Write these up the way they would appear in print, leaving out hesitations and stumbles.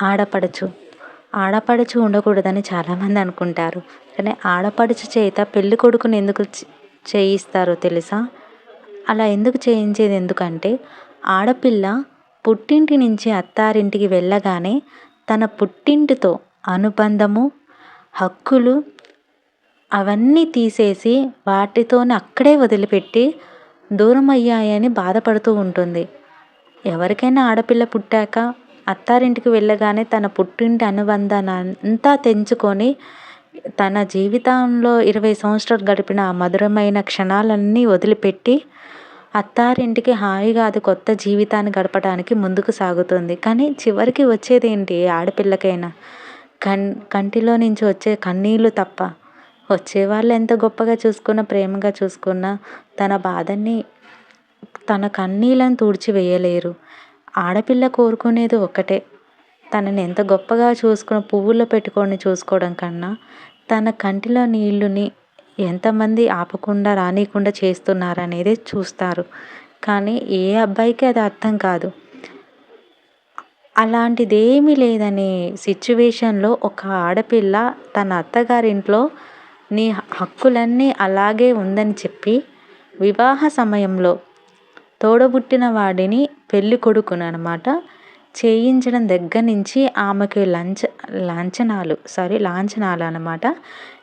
ఆడపడుచు. ఆడపడుచు ఉండకూడదని చాలామంది అనుకుంటారు. కానీ ఆడపడుచు చేత పెళ్లి కొడుకుని ఎందుకు చేయిస్తారో తెలుసా? అలా ఎందుకు చేయించేది ఎందుకంటే ఆడపిల్ల పుట్టింటి నుంచి అత్తారింటికి వెళ్ళగానే తన పుట్టింటితో అనుబంధము, హక్కులు అవన్నీ తీసేసి వాటితోనే అక్కడే వదిలిపెట్టి దూరం అయ్యాయని బాధపడుతూ ఉంటుంది. ఎవరికైనా ఆడపిల్ల పుట్టాక అత్తారింటికి వెళ్ళగానే తన పుట్టింటి అనుబంధాన్ని అంతా తెంచుకొని తన జీవితంలో 20 సంవత్సరాలు గడిపిన ఆ మధురమైన క్షణాలన్నీ వదిలిపెట్టి అత్తారింటికి హాయిగా అది కొత్త జీవితాన్ని గడపడానికి ముందుకు సాగుతుంది. కానీ చివరికి వచ్చేదేంటి ఆడపిల్లకైనా? కంటిలో నుంచి వచ్చే కన్నీళ్ళు తప్ప. వచ్చేవాళ్ళు ఎంత గొప్పగా చూసుకున్నా, ప్రేమగా చూసుకున్నా తన బాధని, తన కన్నీళ్ళని తుడిచివేయలేరు. ఆడపిల్ల కోరుకునేది ఒక్కటే, తనని ఎంత గొప్పగా చూసుకుని పువ్వుల్లో పెట్టుకొని చూసుకోవడం కన్నా తన కంటిలో నీళ్ళుని ఎంతమంది ఆపకుండా రానీయకుండా చేస్తున్నారనేది చూస్తారు. కానీ ఏ అబ్బాయికి అది అర్థం కాదు. అలాంటిదేమీ లేదనే సిచ్యువేషన్లో ఒక ఆడపిల్ల తన అత్తగారింట్లో నీ హక్కులన్నీ అలాగే ఉందని చెప్పి వివాహ సమయంలో తోడబుట్టిన వాడిని పెళ్ళి కొడుకును అనమాట చేయించడం దగ్గర నుంచి ఆమెకి లాంఛనాలు అనమాట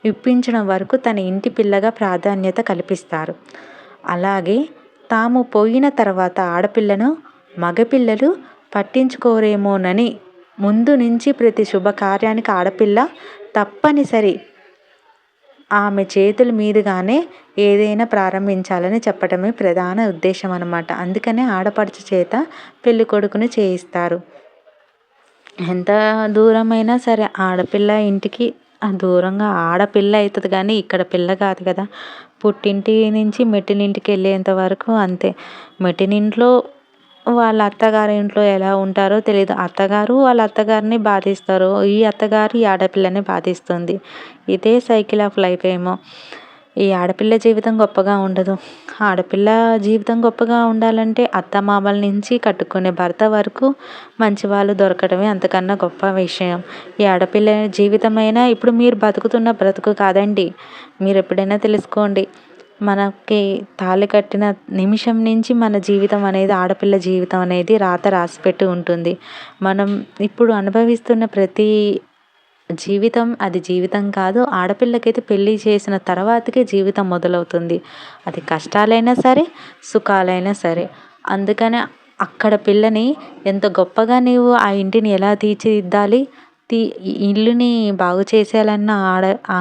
ఇప్పించడం వరకు తన ఇంటి పిల్లగా ప్రాధాన్యత కల్పిస్తారు. అలాగే తాము పోయిన తర్వాత ఆడపిల్లను మగపిల్లలు పట్టించుకోరేమోనని ముందు నుంచి ప్రతి శుభకార్యానికి ఆడపిల్ల తప్పనిసరి ఆమె చేతుల మీదుగానే ఏదైనా ప్రారంభించాలని చెప్పడమే ప్రధాన ఉద్దేశం అన్నమాట. అందుకనే ఆడపడుచు చేత పెళ్ళి కొడుకుని చేయిస్తారు. ఎంత దూరమైనా సరే ఆడపిల్ల ఇంటికి దూరంగా ఆడపిల్ల అవుతుంది కానీ ఇక్కడ పిల్ల కాదు కదా. పుట్టింటి నుంచి మెట్టినింటికి వెళ్ళేంత వరకు అంతే. మెట్టినింట్లో వాళ్ళ అత్తగారి ఇంట్లో ఎలా ఉంటారో తెలియదు. అత్తగారు వాళ్ళ అత్తగారిని బాధిస్తారు, ఈ అత్తగారు ఈ ఆడపిల్లని బాధిస్తుంది. ఇదే సైకిల్ ఆఫ్ లైఫ్ ఏమో. ఈ ఆడపిల్ల జీవితం గొప్పగా ఉండదు. ఆడపిల్ల జీవితం గొప్పగా ఉండాలంటే అత్తమామల నుంచి కట్టుకునే భర్త వరకు మంచి వాళ్ళు దొరకడమే అంతకన్నా గొప్ప విషయం. ఈ ఆడపిల్ల జీవితమైనా ఇప్పుడు మీరు బతుకుతున్న బ్రతుకు కాదండి. మీరు ఎప్పుడైనా తెలుసుకోండి, మనకి తాళి కట్టిన నిమిషం నుంచి మన జీవితం అనేది, ఆడపిల్ల జీవితం అనేది రాత రాసిపెట్టి ఉంటుంది. మనం ఇప్పుడు అనుభవిస్తున్న ప్రతి జీవితం అది జీవితం కాదు. ఆడపిల్లకైతే పెళ్ళి చేసిన తర్వాతకే జీవితం మొదలవుతుంది. అది కష్టాలైనా సరే, సుఖాలైనా సరే. అందుకనే అక్కడ పిల్లని ఎంత గొప్పగా నీవు ఆ ఇంటిని ఎలా తీర్చిదిద్దాలి, ఇల్లుని బాగు చేసేయాలన్న